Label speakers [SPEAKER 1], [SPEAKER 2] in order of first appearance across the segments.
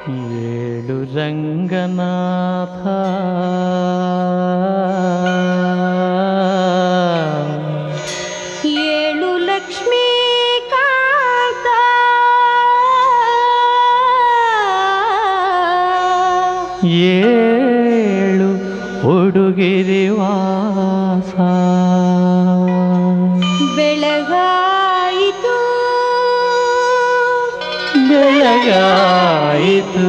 [SPEAKER 1] ಏಳು ರಂಗನಾಥ
[SPEAKER 2] ಏಳು ಲಕ್ಷ್ಮೀಕಾಂತ
[SPEAKER 1] ಏಳು ಉಡುಗಿರಿ ವಾಸ
[SPEAKER 2] ಬೆಳಗಾಯಿತು
[SPEAKER 1] ಬೆಳಗಾಯಿತು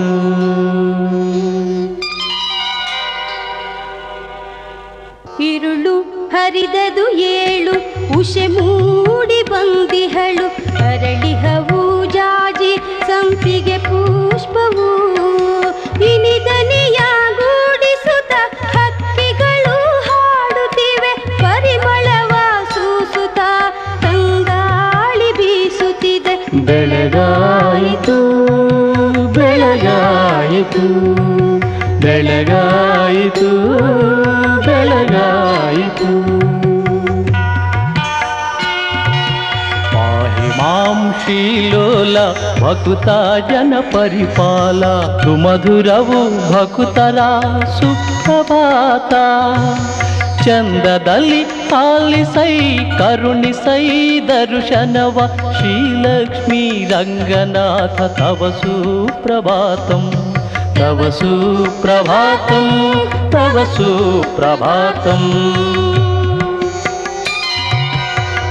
[SPEAKER 2] ഇരുಳು ಹರಿದದು ಏಳು ಉಷೆ ಮೂಡಿ ಬಂದಿಹಳು ಅರಳಿಹವು ಜಾಜಿ ಸಂಪಿಗೆ ಪುಷ್ಪವು ಇನಿದನಿಯ ಗೂಡಿಸುತ್ತ ಹಕ್ಕಿಗಳು ಹಾಡುತ್ತಿವೆ ಪರಿಮಳವ ಸೂಸುತ್ತ ತಂಗಾಳಿ ಬೀಸುತ್ತಿದೆ
[SPEAKER 1] ಬೆಳಗಾಯಿತು ಬೆಳಗಾಯಿತು ಬೆಳಗಾಯಿತು ಬೆಳಗಾಯಿತು ಪಾಹಿ ಮಾಂ ಶ್ರೀಲೋಲ ಭಕುತ ಜನ ಪರಿಪಾಲ ಸುಮಧುರವು ಭಕುತರ ಸುಪ್ರಭಾತ ಚಂದದಲ್ಲಿ ಆಲಿಸೈ ಕರುಣಿಸೈ ದರ್ಶನವ ಶ್ರೀಲಕ್ಷ್ಮೀ ರಂಗನಾಥ ತವ ಸುಪ್ರಭಾತಂ ತವ ಸುಪ್ರಭಾತಂ ತವ ಸುಪ್ರಭಾತಂ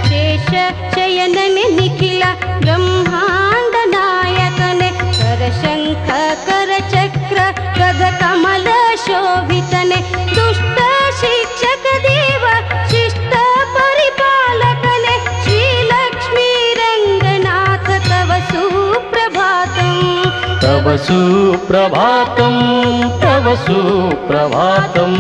[SPEAKER 2] ಶೇಷ ಶಯನನೆ ನಿಖಿಲ ಬ್ರಹ್ಮಾಂಡ ನಾಯಕನೆ ಕರಶಂಖ ಕರಚಕ್ರ ಗದ ಕಮಲ ಶೋಭಿತನೆ ದುಷ್ಟ ಶಿಕ್ಷಕ ದೇವ ಶಿಷ್ಟ ಪರಿಪಾಲಕನೆ ಶ್ರೀಲಕ್ಷ್ಮೀ ರಂಗನಾಥ ತವ ಸುಪ್ರಭಾತಂ
[SPEAKER 1] ತವ ಸುಪ್ರಭಾತಂ ತವ ಸುಪ್ರಭಾತಂ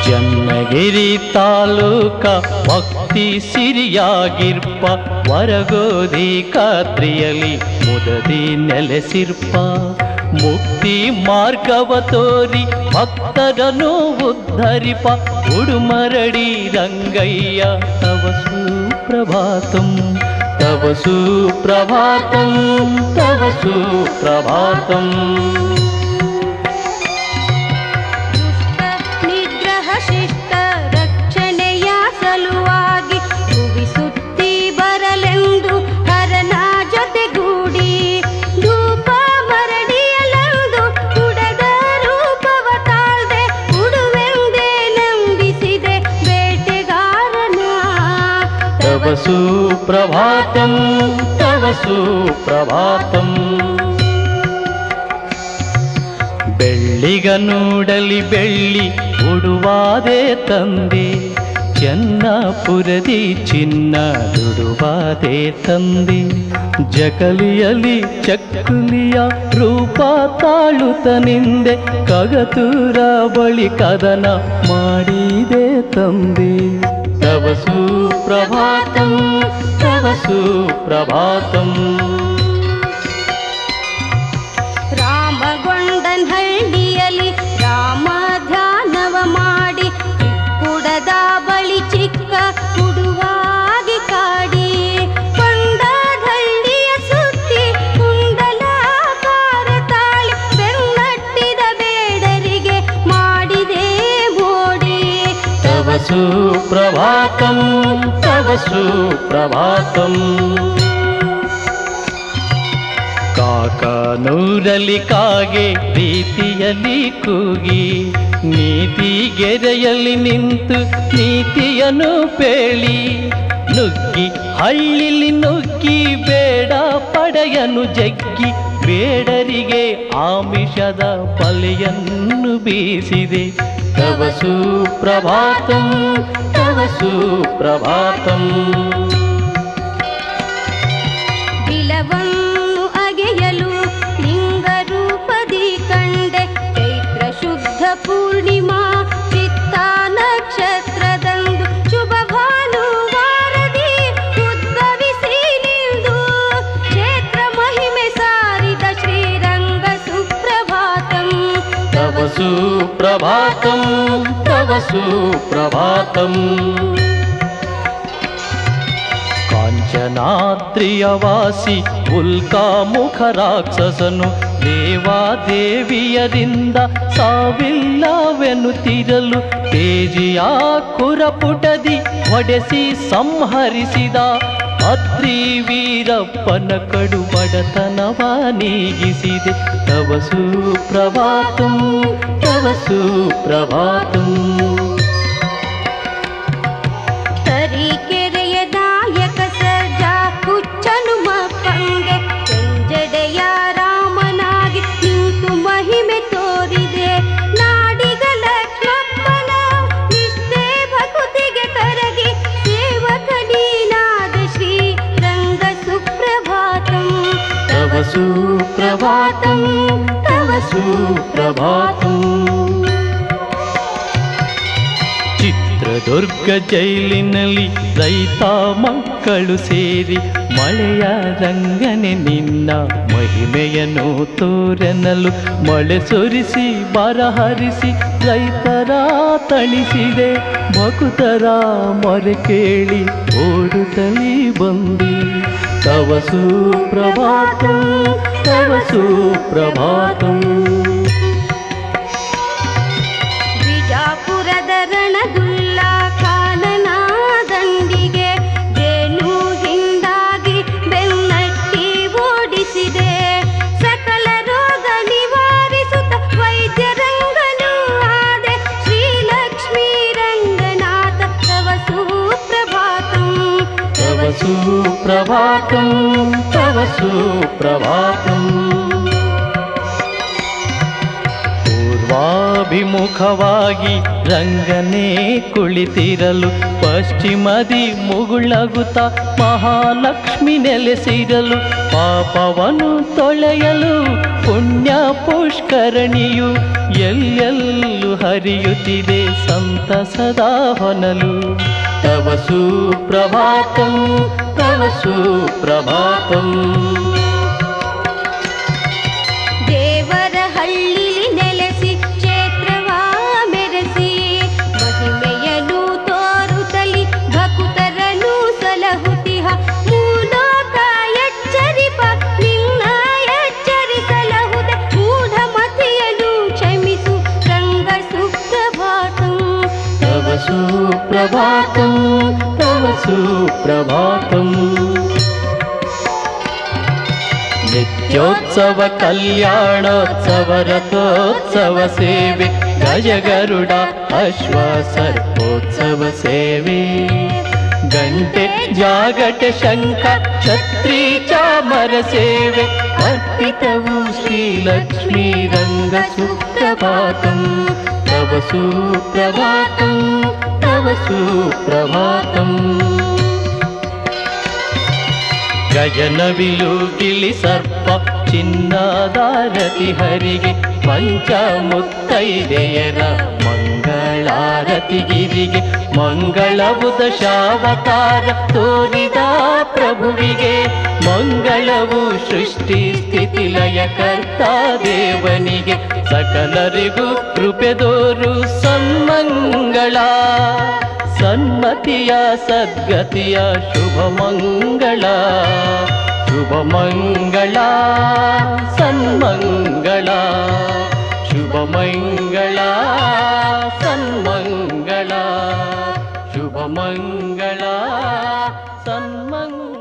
[SPEAKER 1] ಚನ್ನಗಿರಿ ತಾಲೂಕ ಭಕ್ತಿ ಸಿರಿಯಾಗಿರ್ಪ ವರಗೋಧಿ ಖಾತ್ರಿಯಲಿ ಮುದದಿ ನೆಲೆಸಿರ್ಪ ಮುಕ್ತಿ ಮಾರ್ಗವ ತೋರಿ ಭಕ್ತರನ್ನು ಉದ್ಧರಿಪ ಉಡುಮರಡಿ ರಂಗಯ್ಯ ತವ ಸುಪ್ರಭಾತಂ ತವ ಸುಪ್ರಭಾತಂ ತವ ಸುಪ್ರಭಾತಂ
[SPEAKER 2] ದುಷ್ಟ ನಿಗ್ರಹ ಶಿಷ್ಟ ರಕ್ಷಣೆಯ ಸಲುವಾಗಿ ಭುವಿಸುತ್ತಿ ಬರಲೆಂದು ಹರನ ಜೊತೆಗೂಡಿ ಧೂಪ ಮರಡಿಯಲೆಂದು ಉಡದ ರೂಪವ ತಾಳ್ದೆ ಉಡುವೆಂದೇ ನಂಬಿಸಿದೆ ಬೇಟೆಗಾರನ
[SPEAKER 1] ತವ ಸುಪ್ರಭಾತಂ ತವ ಸುಪ್ರಭಾತಂ ಬೆಳ್ಳಿಗನೂಡಲಿ ಬೆಳ್ಳಿ ಉಡುವಾದೆ ತಂದೆ ಚನ್ನಪುರದಿ ಚಿನ್ನ ದುಡುವಾದೆ ತಂದೆ ಜಗಲಿಯಲಿ ಚಕ್ಕುಲಿಯ ರೂಪ ತಾಳುತ್ತ ನಿಂದೆ ಕಗತೂರ ಬಳಿ ಕದನ ಮಾಡಿದೆ ತಂದೆ ತವ ಸುಪ್ರಭಾತಂ ತವ ಸುಪ್ರಭಾತಂ
[SPEAKER 2] ರಾಮಗೊಂಡನಹಳ್ಳಿಯಲ್ಲಿ ರಾಮ ಧ್ಯಾನವ ಮಾಡಿ ಚಿಕ್ಕುಡದ ಬಳಿ ಚಿಕ್ಕ ಉಡುವಾಗಿ ಕಾಡಿ ಕೊಂಡದಹಳ್ಳಿಯ ಸುತ್ತಿ ಕುಂಡಲಾಕಾರ ತಾಳಿ ಬೆನ್ನಟ್ಟಿದ ಬೇಡರಿಗೆ ಮಾಡಿದೆ ಮೋಡಿ
[SPEAKER 1] ತವ ಸುಪ್ರಭಾತಂ ತವ ಸುಪ್ರಭಾತಂ ಕಾಕನೂರಲಿ ಕಾಗೆ ಪ್ರೀತಿಯಲ್ಲಿ ಕೂಗಿ ನೀತಿ ಗೆರೆಯಲ್ಲಿ ನಿಂತು ನೀತಿಯನ್ನು ಪೇಳಿ ನುಗ್ಗಿ ಹಳ್ಳಿಲಿ ನುಗ್ಗಿ ಬೇಡ ಪಡೆಯನು ಜಗ್ಗಿ ಬೇಡರಿಗೆ ಆಮಿಷದ ಬಲೆಯನ್ನು ಬೀಸಿದೆ ತವ ಸುಪ್ರಭಾತಂ ತವ ಸುಪ್ರಭಾತಂ
[SPEAKER 2] ಬಿಲವನ್ನು ಅಗೆಯಲು ಲಿಂಗರೂಪದಿ ಕಂಡೆ ಚೈತ್ರ ಶುದ್ಧ ಪೂರ್ಣಿಮಾ ಚಿತ್ತ ನಕ್ಷತ್ರದಂದು ಶುಭ ಭಾನುವಾರದಿ ಉದ್ಭವಿಸಿ ನಿಂದು ಕ್ಷೇತ್ರ ಮಹಿಮೆ ಸಾರಿದ ಶ್ರೀರಂಗ ಸುಪ್ರಭಾತಂ
[SPEAKER 1] ತವ ಸುಪ್ರಭಾತಂ ತವ ಸುಪ್ರಭಾತಂ ಅಂಜನಾದ್ರಿಯ ವಾಸಿ ಉಲ್ಕಾಮುಖ ರಾಕ್ಷಸನು ದೇವಾದೇವಿಯರಿಂದ ಸಾವಿಲ್ಲವೆನ್ನುತ್ತಿರಲು ತೇಜಿಯ ಕುರಪುಟದಿ ಹೊಡೆಸಿ ಸಂಹರಿಸಿದ ಅದ್ರಿ ವೀರಪ್ಪನ ಕಡು ಬಡತನವ ನೀಗಿಸಿದೆ. ತವ ಸುಪ್ರಭಾತಂ ತವ ಸುಪ್ರಭಾತಂ.
[SPEAKER 2] ತರೀಕೆರೆಯ ನಾಯಕ ಸರ್ಜಾ ಹುಚ್ಚನು ಮಕ್ಕಂಗೆ ಕೆಂಜಡೆಯ ರಾಮನಾಗಿ ನಿಂತು ಮಹಿಮೆ ತೋರಿದೆ. ನಾಡಿಗ ಲಕ್ಷ್ಮಪ್ಪನ ನಿಷ್ಠೆ ಭಕುತಿಗೆ ಕರಗಿ ಸೇವಕ ನೀನಾದ ಶ್ರೀ ರಂಗ ಸುಪ್ರಭಾತಂ
[SPEAKER 1] ತವ ಸುಪ್ರಭಾತಂ ತವ ಸುಪ್ರಭಾತಂ. ಚಿತ್ರದುರ್ಗ ಜೈಲಿನಲ್ಲಿ ರೈತ ಮಕ್ಕಳು ಸೇರಿ ಮಳೆಯ ರಂಗನೆ ನಿನ್ನ ಮಹಿಮೆಯನ್ನು ತೋರೆನಲು ಮಳೆ ಸುರಿಸಿ ಬರಹರಿಸಿ ರೈತರ ತಣಿಸಿದೆ. ಭಕುತರ ಮೊರೆ ಕೇಳಿ ಓಡುತ್ತಲೇ ಬಂದಿ. ತವ ಸುಪ್ರಭಾತಂ ತವ ಸುಪ್ರಭಾತಂ.
[SPEAKER 2] ಬಿಜಾಪುರದ ರಣದುಲ್ಲಾ ಕಾನನ ದಂಡಿಗೆ ಜೇನು ಹಿಂದಾಗಿ ಬೆನ್ನಟ್ಟಿ ಓಡಿಸಿದೆ. ಸಕಲ ರೋಗ ನಿವಾರಿಸುತ್ತ ವೈದ್ಯರಂಗನು ಆದೆ. ಶ್ರೀಲಕ್ಷ್ಮೀ ರಂಗನಾಥ ತವ ಸುಪ್ರಭಾತಂ
[SPEAKER 1] ತವ ಸುಪ್ರಭಾತಂ ತವ ಸುಪ್ರಭಾತಂ. ಪೂರ್ವಾಭಿಮುಖವಾಗಿ ರಂಗನೇ ಕುಳಿತಿರಲು ಪಶ್ಚಿಮದಿ ಮುಗುಳಗುತ್ತ ಮಹಾಲಕ್ಷ್ಮಿ ನೆಲೆಸಿರಲು ಪಾಪವನ್ನು ತೊಳೆಯಲು ಪುಣ್ಯ ಪುಷ್ಕರಣಿಯು ಎಲ್ಲೆಲ್ಲೂ ಹರಿಯುತ್ತಿದೆ ಸಂತಸದ ಹೊನಲು. ತವ ಸುಪ್ರಭಾತಂ ತವ ಸುಪ್ರಭಾತಂ.
[SPEAKER 2] ದೇವರ ಹಳ್ಳಿಲಿ ನೆಲೆಸಿ ಕ್ಷೇತ್ರವ ಮೆರೆಸಿ ಮಹಿಮೆಯನು ತೋರುತ್ತಲಿ ಭಕುತರನು ಸಲಹುತಿಹ. ಮೂಲೋಕ ಎಚ್ಚರಿಪ ನಿನ್ನ ಎಚ್ಚರಿಸಲಹುದೆ. ಮೂಢಮತಿಯನು ಕ್ಷಮಿಸು ರಂಗ ಸುಪ್ರಭಾತಂ
[SPEAKER 1] ತವ ಸುಪ್ರಭಾತಂ ತವ ಸುಪ್ರಭಾತಂ. ನಿತ್ಯೋತ್ಸವ ಕಲ್ಯಾಣೋತ್ಸವ ರಥೋತ್ಸವ ಸೇವೆ ಗಜಗರುಡ ಅಶ್ವ ಸರ್ಪೋತ್ಸವ ಸೇವೆ. ಗಂಟೆ ಜಾಗಟೆ ಶಂಖ ಛತ್ರಿ ಚಾಮರ ಸೇವೆ ಅರ್ಪಿತವು ಶ್ರೀಲಕ್ಷ್ಮೀ ರಂಗ ಸುಪ್ರಭಾತಂ ತವ ಸುಪ್ರಭಾತಂ ತವ ಸುಪ್ರಭಾತಂ. ಗಜನವಿಲು ಗಿಳಿ ಸರ್ಪ ಚಿನ್ನದಾರತಿ ಹರಿಗೆ ಪಂಚಮುತ್ತೈದೆಯರ ಮಂಗಳಾರತಿ ಗಿರಿಗೆ ಮಂಗಳವು ದಶಾವತಾರ ತೋರಿದ ಪ್ರಭುವಿಗೆ ಮಂಗಳವು ಸೃಷ್ಟಿ ಸ್ಥಿತಿ ಲಯ ಕರ್ತ ದೇವನಿಗೆ ಸಕಲರಿಗೂ ಕೃಪೆದೋರು ಸನ್ಮಂಗಳ ಸನ್ಮತಿಯ ಸದ್ಗತಿಯ ಶುಭ ಮಂಗಳ ಶುಭ ಮಂಗಳ ಸನ್ಮಂಗಳ ಶುಭ ಮಂಗಳ ಸನ್ಮಂಗಳ ಶುಭ ಮಂಗಳ ಸನ್ಮಂಗಳ.